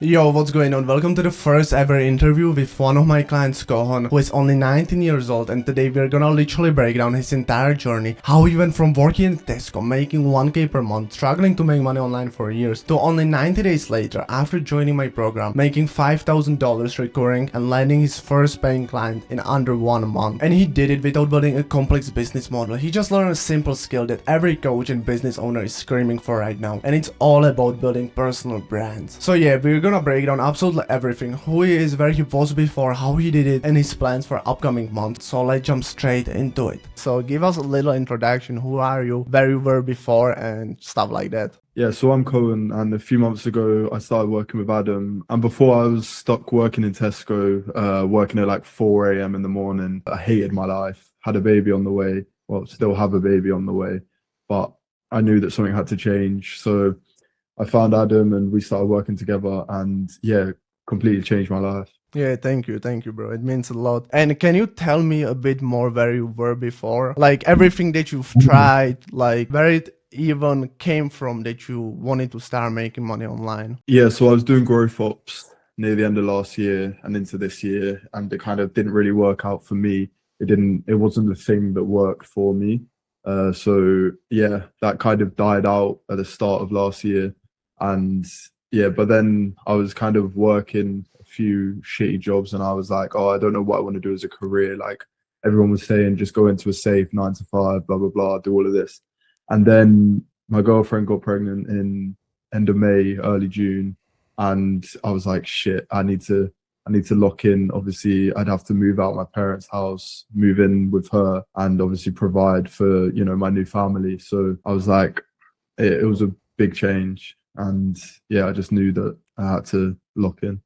Yo, what's going on? Welcome to the first ever interview with one of my clients, Gohan, who is only 19 years old, and today we're gonna literally break down his entire journey, how he went from working in Tesco, making 1k per month, struggling to make money online for years, to only 90 days later, after joining my program, making $5,000 recurring and landing his first paying client in under 1 month. And he did it without building a complex business model. He just learned a simple skill that every coach and business owner is screaming for right now, and it's all about building personal brands. So yeah, we're gonna break down absolutely everything, who he is, where he was before, how he did it, and his plans for upcoming months. So let's jump straight into it. So give us a little introduction. Who are you, where you were before, and stuff like that. Yeah, so I'm Cohen, and a few months ago I started working with Adam. And before I was stuck working in Tesco, working at like 4 a.m. in the morning. I hated my life, had a baby on the way, well, still have a baby on the way, but I knew that something had to change. So I found Adam and we started working together, and yeah, completely changed my life. Yeah, thank you, bro. It means a lot. And can you tell me a bit more where you were before? Like everything that you've tried, like where it even came from that you wanted to start making money online? Yeah, so I was doing growth ops near the end of last year and into this year, and it kind of didn't really work out for me. It wasn't the thing that worked for me. So yeah, that kind of died out at the start of last year. And yeah, but then I was kind of working a few shitty jobs, and I was like, oh, I don't know what I want to do as a career. Like everyone was saying, just go into a safe 9 to 5, blah, blah, blah, do all of this. And then my girlfriend got pregnant in end of May, early June. And I was like, shit, I need to lock in. Obviously, I'd have to move out my parents' house, move in with her, and obviously provide for, my new family. So I was like, it was a big change. And yeah, I just knew that I had to lock in.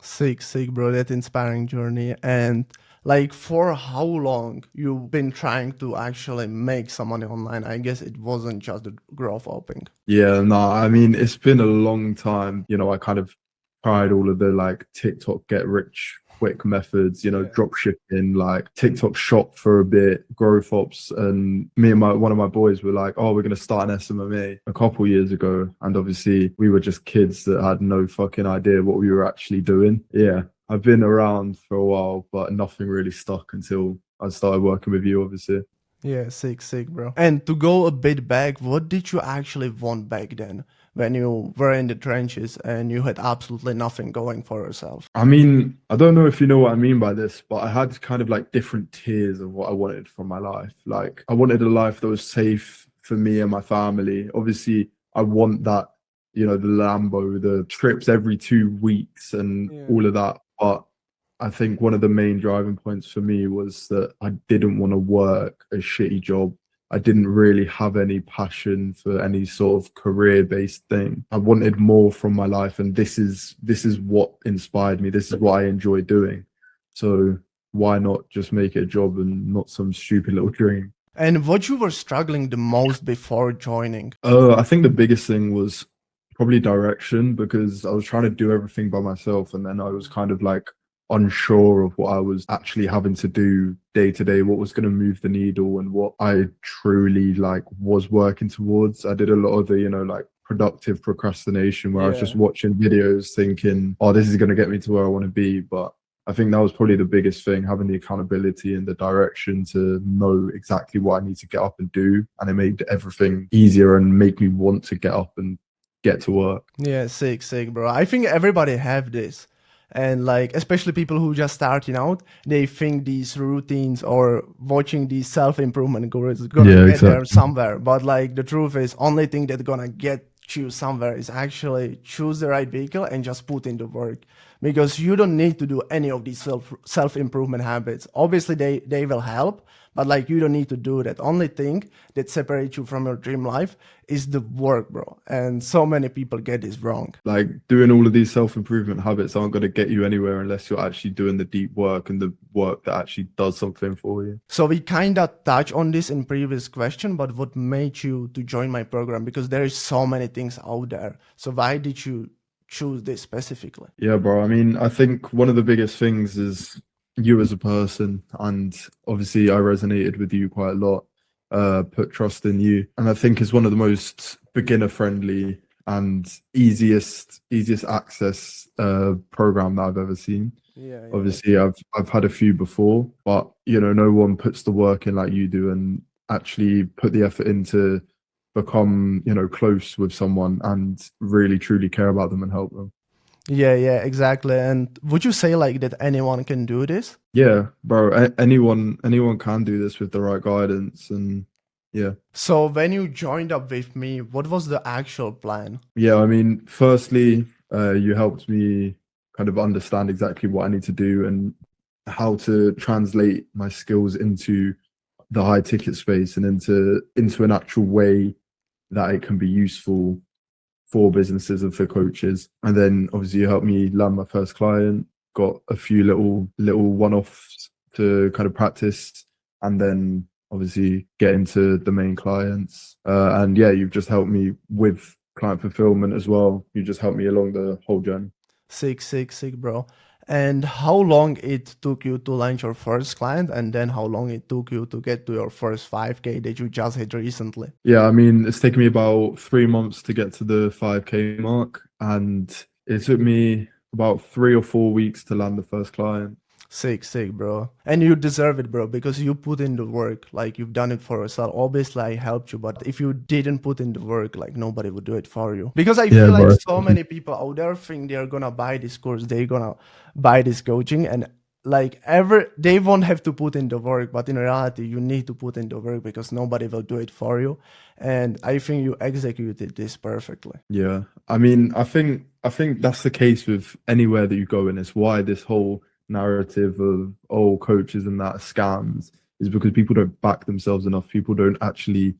Sick, bro. That inspiring journey. And like, for how long you've been trying to actually make some money online? I guess it wasn't just the growth opening. Yeah, no, I mean, it's been a long time. I kind of tried all of the like TikTok get rich quick methods, drop shipping, like TikTok shop for a bit, growth ops. And me and one of my boys were like, oh, we're going to start an SMMA a couple years ago. And obviously we were just kids that had no fucking idea what we were actually doing. Yeah, I've been around for a while, but nothing really stuck until I started working with you, obviously. Yeah, sick, bro. And to go a bit back, what did you actually want back then when you were in the trenches and you had absolutely nothing going for yourself? I mean, I don't know if you know what I mean by this, but I had kind of like different tiers of what I wanted from my life. Like, I wanted a life that was safe for me and my family. Obviously, I want that, the Lambo, the trips every 2 weeks and all of that. But I think one of the main driving points for me was that I didn't want to work a shitty job. I didn't really have any passion for any sort of career-based thing. I wanted more from my life, and this is what inspired me. This is what I enjoy doing. So why not just make it a job and not some stupid little dream? And what you were struggling the most before joining? I think the biggest thing was probably direction, because I was trying to do everything by myself, and then I was kind of like unsure of what I was actually having to do day to day, what was going to move the needle and what I truly like was working towards. I did a lot of the, like productive procrastination where I was just watching videos thinking, oh, this is going to get me to where I want to be. But I think that was probably the biggest thing, having the accountability and the direction to know exactly what I need to get up and do. And it made everything easier and make me want to get up and get to work. Yeah, sick, bro. I think everybody have this. And like, especially people who just starting out, they think these routines or watching these self-improvement gurus is gonna get there somewhere. But like, the truth is, only thing that's gonna get you somewhere is actually choose the right vehicle and just put in the work. Because you don't need to do any of these self-improvement habits. Obviously, they will help, but like, you don't need to do that. Only thing that separates you from your dream life is the work, bro. And so many people get this wrong. Like, doing all of these self-improvement habits aren't going to get you anywhere unless you're actually doing the deep work and the work that actually does something for you. So we kind of touched on this in previous question, but what made you to join my program? Because there is so many things out there. So why did you choose this specifically? Yeah, bro. I mean, I think one of the biggest things is you as a person, and obviously I resonated with you quite a lot. Put trust in you, and I think it's one of the most beginner friendly and easiest access program that I've ever seen. Yeah, yeah. Obviously, I've had a few before, but no one puts the work in like you do and actually put the effort into become close with someone and really truly care about them and help them. Yeah, yeah, exactly. And would you say like that anyone can do this? Yeah, bro. Anyone can do this with the right guidance, and yeah. So when you joined up with me, what was the actual plan? Yeah, I mean, firstly, you helped me kind of understand exactly what I need to do and how to translate my skills into the high ticket space and into an actual way that it can be useful for businesses and for coaches. And then obviously you helped me land my first client, got a few little one-offs to kind of practice, and then obviously get into the main clients. And yeah, you've just helped me with client fulfillment as well. You just helped me along the whole journey. Sick, bro. And how long it took you to launch your first client, and then how long it took you to get to your first 5K that you just hit recently? Yeah, I mean, it's taken me about 3 months to get to the 5K mark, and it took me about 3 or 4 weeks to land the first client. Sick, bro. And you deserve it, bro, because you put in the work. Like you've done it for yourself. Obviously, I helped you, but if you didn't put in the work, like nobody would do it for you. Because I Yeah, feel like bro. so many people out there think they're gonna buy this course, they're gonna buy this coaching, and like ever they won't have to put in the work, but in reality, you need to put in the work because nobody will do it for you. And I think you executed this perfectly. Yeah. I mean, I think that's the case with anywhere that you go, and it's why this whole narrative of coaches and that scams is because people don't back themselves enough. People don't actually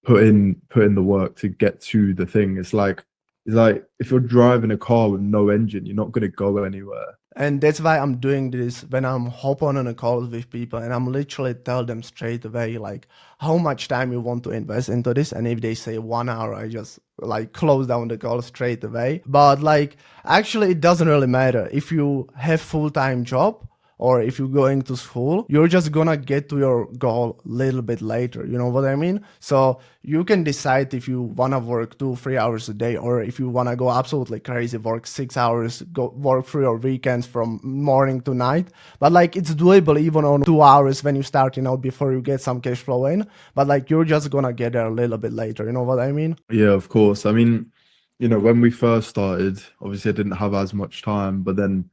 put in the work to get to the thing. It's like if you're driving a car with no engine, you're not gonna go anywhere. And that's why I'm doing this when I'm hop on a call with people and I'm literally tell them straight away like how much time you want to invest into this. And if they say 1 hour, I just like close down the call straight away. But like actually it doesn't really matter. If you have full-time job or if you're going to school, you're just gonna get to your goal a little bit later. You know what I mean? So you can decide if you wanna work 2, 3 hours a day, or if you wanna go absolutely crazy, work 6 hours, go work through your weekends from morning to night. But like it's doable even on 2 hours when you're starting out before you get some cash flow in. But like you're just gonna get there a little bit later. You know what I mean? Yeah, of course. I mean, when we first started, obviously I didn't have as much time, but then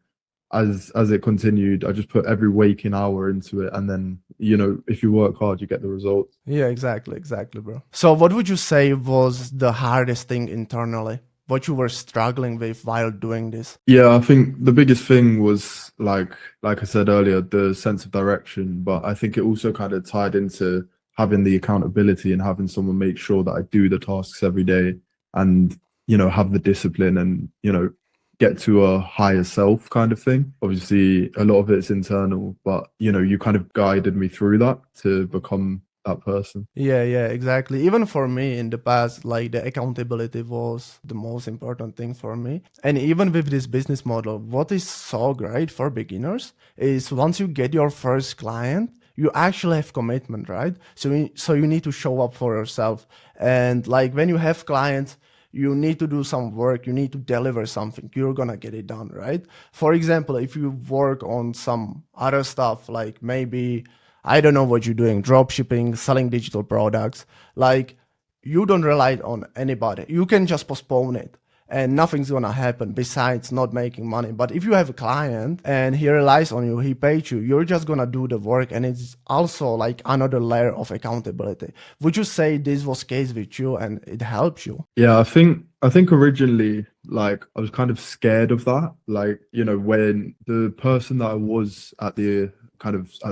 as it continued, I just put every waking hour into it, and then if you work hard, you get the results. Yeah, exactly, bro. So what would you say was the hardest thing internally? What you were struggling with while doing this? Yeah, I think the biggest thing was like I said earlier, the sense of direction, but I think it also kind of tied into having the accountability and having someone make sure that I do the tasks every day and have the discipline and get to a higher self kind of thing. Obviously, a lot of it's internal, but you kind of guided me through that to become that person. Yeah, exactly. Even for me in the past, like the accountability was the most important thing for me. And even with this business model, what is so great for beginners is once you get your first client, you actually have commitment, right? So you need to show up for yourself. And like when you have clients, you need to do some work, you need to deliver something, you're gonna get it done, right? For example, if you work on some other stuff, like maybe, I don't know what you're doing, drop shipping, selling digital products, like you don't rely on anybody. You can just postpone it and nothing's gonna happen besides not making money. But if you have a client and he relies on you, he paid you, you're just gonna do the work, and it's also like another layer of accountability. Would you say this was case with you and it helped you? Yeah, I think originally, like, I was kind of scared of that. Like, when the person that I was at the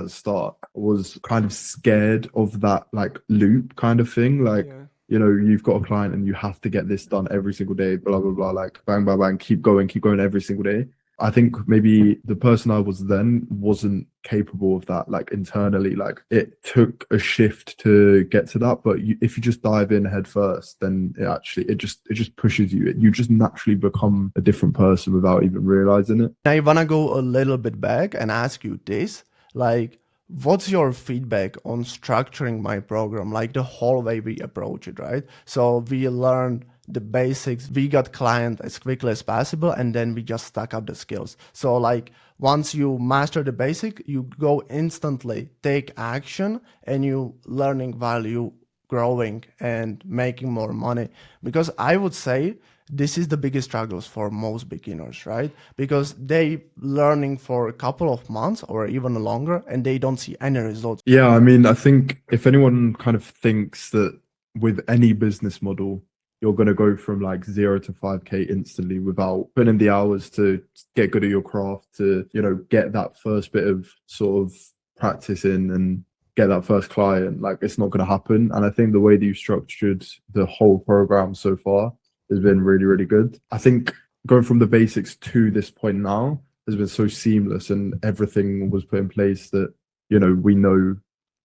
start was kind of scared of that like loop kind of thing. Like, Yeah. you've got a client and you have to get this done every single day, blah blah blah, like bang bang bang, keep going every single day. I think maybe the person I was then wasn't capable of that, like internally. Like it took a shift to get to that, but if you just dive in head first, then it just pushes you. You just naturally become a different person without even realizing it. I wanna go a little bit back and ask you this, like, what's your feedback on structuring my program, like the whole way we approach it, right? So we learn the basics. We got client as quickly as possible, and then we just stack up the skills. So like once you master the basic, you go instantly take action, and you learning value, growing and making more money. Because I would say this is the biggest struggles for most beginners, right? Because they learning for a couple of months or even longer, and they don't see any results. Yeah, I mean, I think if anyone kind of thinks that with any business model, you're going to go from like 0 to 5K instantly without putting in the hours to get good at your craft, to, get that first bit of sort of practice in and get that first client, like it's not going to happen. And I think the way that you structured the whole program so far has been really, really good. I think going from the basics to this point now has been so seamless, and everything was put in place that, we know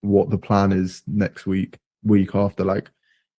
what the plan is next week after. Like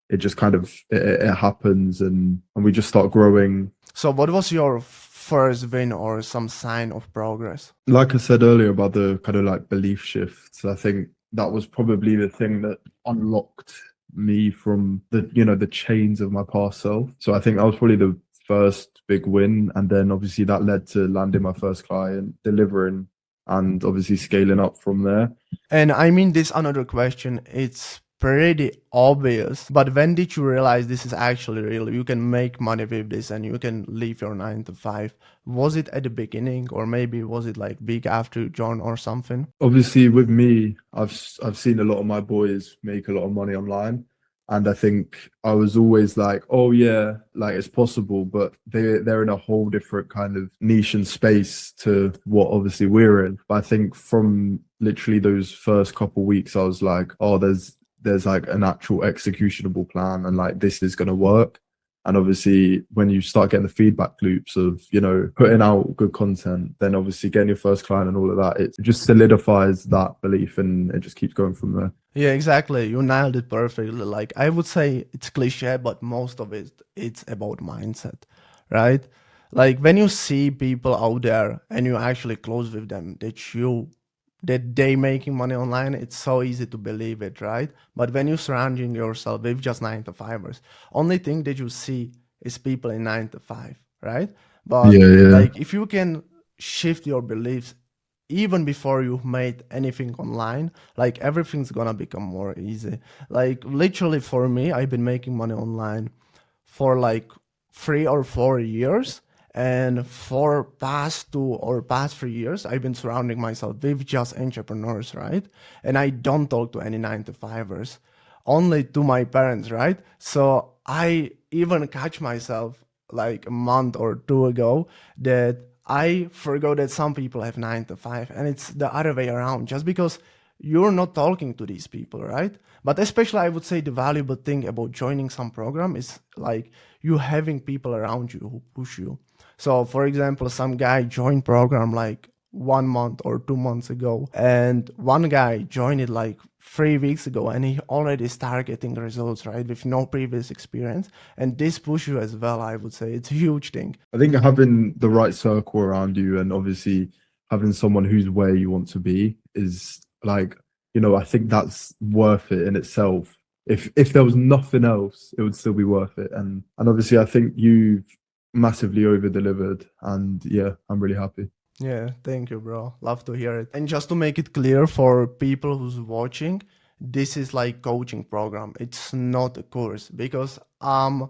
it just kind of it happens, and we just start growing. So what was your first win or some sign of progress? Like I said earlier about the kind of like belief shifts, I think that was probably the thing that unlocked me from the chains of my past self. So I think that was probably the first big win, and then obviously that led to landing my first client, delivering, and obviously scaling up from there. And I mean, this another question, it's pretty obvious, but when did you realize this is actually real? You can make money with this and you can leave your 9 to 5. Was it at the beginning, or maybe was it like big after you joined or something? Obviously with me, I've seen a lot of my boys make a lot of money online. And I think I was always like, oh yeah, like it's possible, but they're in a whole different kind of niche and space to what obviously we're in. But I think from literally those first couple of weeks, I was like, oh, there's like an actual executionable plan, and like this is going to work. And obviously when you start getting the feedback loops of, putting out good content, then obviously getting your first client and all of that, it just solidifies that belief, and it just keeps going from there. Yeah, exactly. You nailed it perfectly. Like I would say it's cliche, but most of it's about mindset, right? Like when you see people out there and you actually close with them, that they making money online, it's so easy to believe it, right? But when you're surrounding yourself with just 9 to 5ers, only thing that you see is people in 9 to 5, right? But Yeah. like if you can shift your beliefs even before you've made anything online, like everything's gonna become more easy. Like literally for me, I've been making money online for like 3 or 4 years. And for past 2 or past 3 years, I've been surrounding myself with just entrepreneurs, right? And I don't talk to any 9 to 5ers, only to my parents, right? So I even catch myself like a month or two ago that I forgot that some people have 9 to 5, and it's the other way around, just because you're not talking to these people, right? But especially I would say the valuable thing about joining some program is like you having people around you who push you. So for example, some guy joined program like 1 month or 2 months ago, and one guy joined it like 3 weeks ago, and he already started getting results, right, with no previous experience. And this push you as well, I would say it's a huge thing. I think having the right circle around you, and obviously having someone who's where you want to be, is like, I think that's worth it in itself. If there was nothing else, it would still be worth it. And obviously I think you've massively over delivered, and yeah, I'm really happy. Yeah, thank you, bro. Love to hear it. And just to make it clear for people who's watching, this is like coaching program. It's not a course, because I'm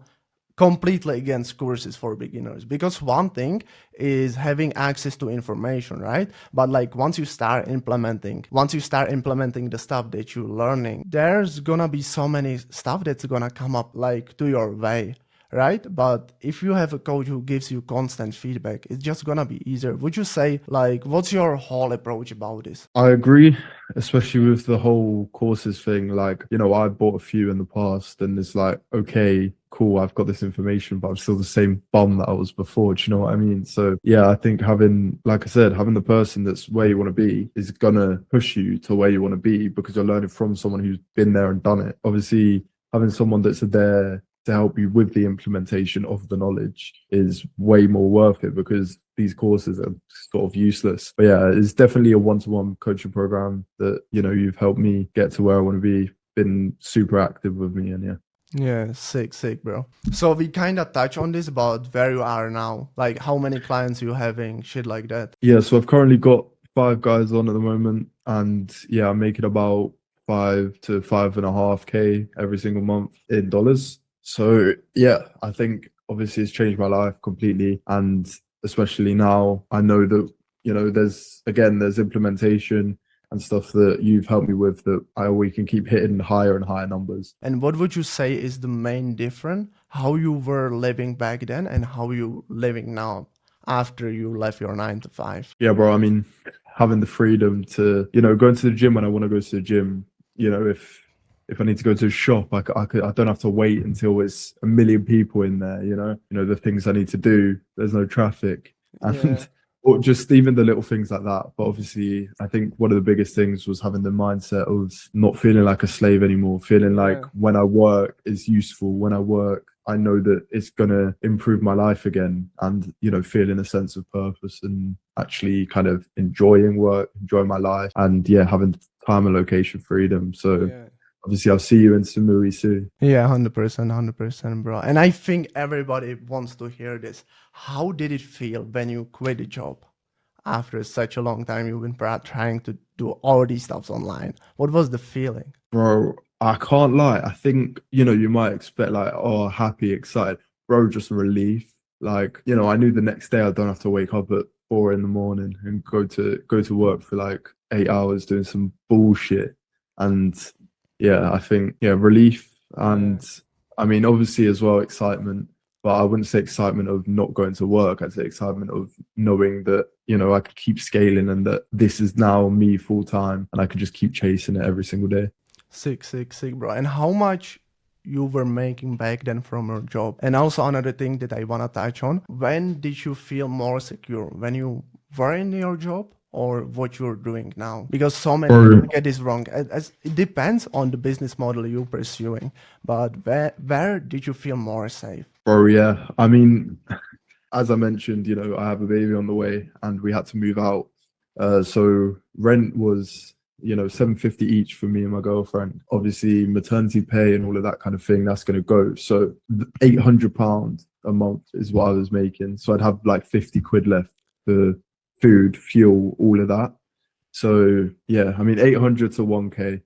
completely against courses for beginners. Because one thing is having access to information, right? But like once you start implementing the stuff that you're learning, there's gonna be so many stuff that's gonna come up like to your way, right? But if you have a coach who gives you constant feedback, it's just gonna be easier. Would you say, like, what's your whole approach about this? I agree, especially with the whole courses thing. Like, I bought a few in the past, and it's like, okay, cool, I've got this information, but I'm still the same bum that I was before. Do you know what I mean? So yeah, I think having the person that's where you want to be is gonna push you to where you want to be, because you're learning from someone who's been there and done it. Obviously, having someone that's there to help you with the implementation of the knowledge is way more worth it, because these courses are sort of useless. But yeah, it's definitely a one-to-one coaching program that, you've helped me get to where I want to be, been super active with me, and yeah. Yeah, sick, bro. So we kind of touch on this about where you are now, like how many clients you having, shit like that. Yeah, so I've currently got 5 guys on at the moment, and yeah, I'm making about 5 to 5.5K every single month in dollars. So yeah, I think obviously it's changed my life completely, and especially now I know that there's implementation and stuff that you've helped me with that we can keep hitting higher and higher numbers. And what would you say is the main difference, how you were living back then and how you living now after you left your 9 to 5? Yeah, bro. I mean, having the freedom to, going to the gym when I want to go to the gym. If I need to go to a shop, I don't have to wait until it's a million people in there. The things I need to do. There's no traffic, Yeah, and or just even the little things like that. But obviously, I think one of the biggest things was having the mindset of not feeling like a slave anymore. Feeling like yeah, when I work is useful. When I work, I know that it's gonna improve my life again, and feeling a sense of purpose and actually kind of enjoying work, enjoying my life, and yeah, having time and location freedom. So yeah. obviously, I'll see you in Samui soon. Yeah, 100%, 100%, bro. And I think everybody wants to hear this. How did it feel when you quit the job after such a long time you've been trying to do all these stuffs online? What was the feeling? Bro, I can't lie. I think, you might expect like, oh, happy, excited. Bro, just relief. Like, I knew the next day I don't have to wake up at 4 in the morning and go to work for like 8 hours doing some bullshit. And yeah, I think, yeah, relief Yeah. and I mean, obviously as well, excitement, but I wouldn't say excitement of not going to work. I'd say excitement of knowing that, I could keep scaling and that this is now me full time and I could just keep chasing it every single day. Sick, bro. And how much you were making back then from your job? And also another thing that I wanna touch on, when did you feel more secure? When you were in your job or what you're doing now? Because so many Or people get this wrong. It depends on the business model you're pursuing, but where did you feel more safe? Bro, yeah. I mean, as I mentioned, I have a baby on the way and we had to move out. So rent was, 750 each for me and my girlfriend. Obviously, maternity pay and all of that kind of thing, that's going to go. So £800 a month is what I was making. So I'd have like 50 quid left for food, fuel, all of that. So yeah, I mean, 800 to 1K.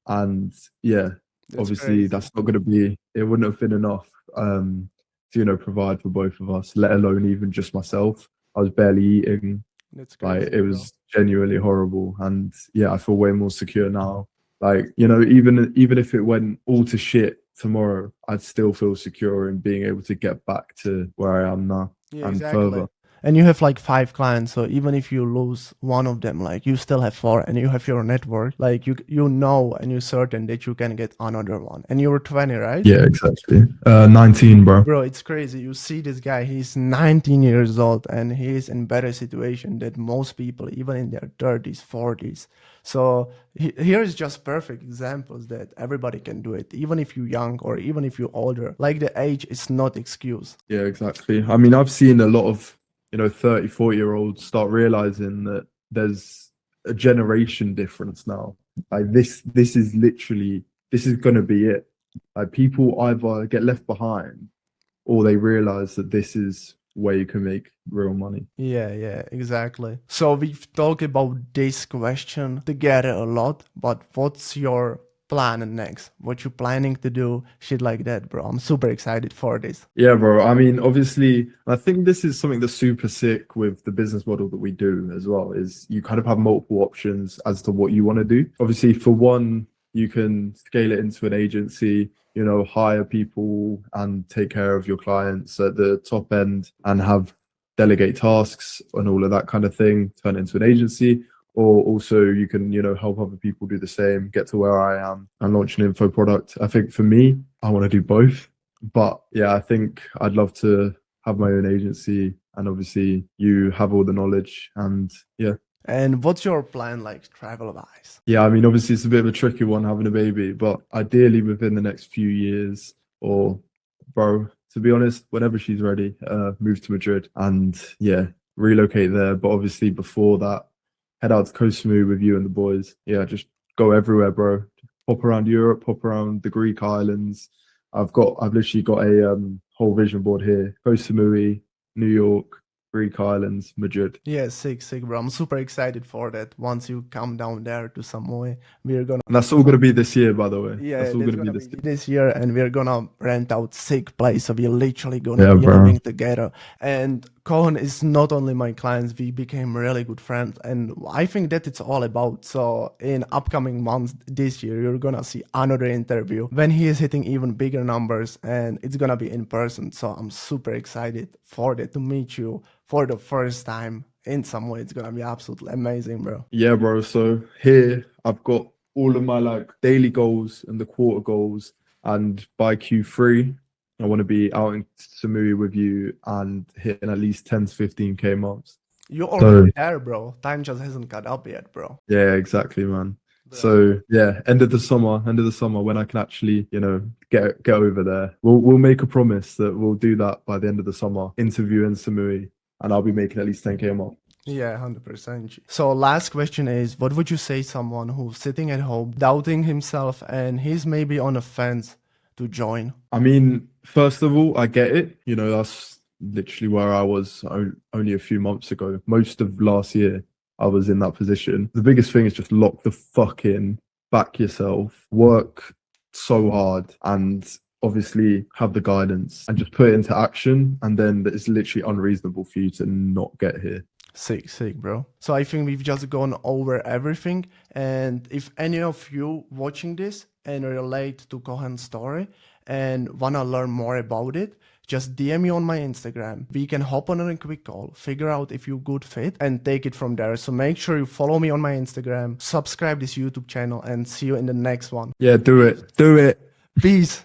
And yeah, That's obviously crazy. that's not going to be, it wouldn't have been enough to, provide for both of us, let alone even just myself. I was barely eating. That's Like crazy, it bro. was genuinely horrible. And yeah, I feel way more secure now. Like, even if it went all to shit tomorrow, I'd still feel secure in being able to get back to where I am now Yeah, and exactly. further. And you have like 5 clients, so even if you lose one of them, like you still have four, and you have your network, like you know, and you're certain that you can get another one. And you were 20, right? Yeah, exactly. 19, bro. Bro, it's crazy. You see this guy, he's 19 years old and he's in better situation than most people, even in their 30s, 40s. So here's just perfect examples that everybody can do it, even if you're young or even if you're older. Like the age is not excuse. Yeah, exactly. I mean, I've seen a lot of, 30, 40-year-olds start realizing that there's a generation difference now. Like this is literally, this is going to be it. Like people either get left behind or they realize that this is where you can make real money. Yeah, exactly. So we've talked about this question together a lot, but what's your plan next? What you planning to do? Shit like that, bro. I'm super excited for this. Yeah, bro. I mean, obviously, I think this is something that's super sick with the business model that we do as well, is you kind of have multiple options as to what you want to do. Obviously, for one, you can scale it into an agency, hire people and take care of your clients at the top end and have delegate tasks and all of that kind of thing, turn it into an agency. Or also you can, help other people do the same, get to where I am and launch an info product. I think for me, I want to do both. But yeah, I think I'd love to have my own agency, and obviously you have all the knowledge. And yeah, And what's your plan like travel wise? yeah, I mean, obviously it's a bit of a tricky one having a baby, but ideally within the next few years, or bro, to be honest, whenever she's ready, move to Madrid and yeah, relocate there. But obviously before that, head out to Koh Samui with you and the boys. Yeah, just go everywhere, bro. pop around Europe, pop around the Greek islands. I've literally got a whole vision board here. Koh Samui, New York, Greek islands, Madrid. Yeah, sick, bro. I'm super excited for that. Once you come down there to Samoa, we're gonna. And that's all going to be this year, by the way. Yeah, That's all that's going to be gonna this be year. this year, and we're gonna rent out sick place. So we're literally gonna Yeah, be bro. living together. And Cohen is not only my clients; we became really good friends, and I think that it's all about. So in upcoming months this year, you're gonna see another interview when he is hitting even bigger numbers, and it's gonna be in person. So I'm super excited for that to meet you for the first time in some way. It's gonna be absolutely amazing, bro. Yeah, bro. So here I've got all of my like daily goals and the quarter goals. And by Q3, I want to be out in Samui with you and hitting at least 10 to 15K months. You're So already there, bro. Time just hasn't caught up yet, bro. yeah, exactly, man. Bro. So yeah, end of the summer when I can actually, get over there. We'll make a promise that we'll do that by the end of the summer, interview in Samui, and I'll be making at least 10K a month. Yeah, 100%. So last question is, what would you say someone who's sitting at home, doubting himself, and he's maybe on a fence to join? I mean, first of all, I get it. That's literally where I was only a few months ago. Most of last year, I was in that position. The biggest thing is just lock the fuck in, back yourself, work so hard, and obviously have the guidance and just put it into action. And then it's literally unreasonable for you to not get here. Sick, bro. So I think we've just gone over everything. And if any of you watching this and relate to Cohen's story and want to learn more about it, just DM me on my Instagram. We can hop on a quick call, figure out if you're good fit, and take it from there. So make sure you follow me on my Instagram, subscribe this YouTube channel, and see you in the next one. Yeah, do it. Do it. Peace.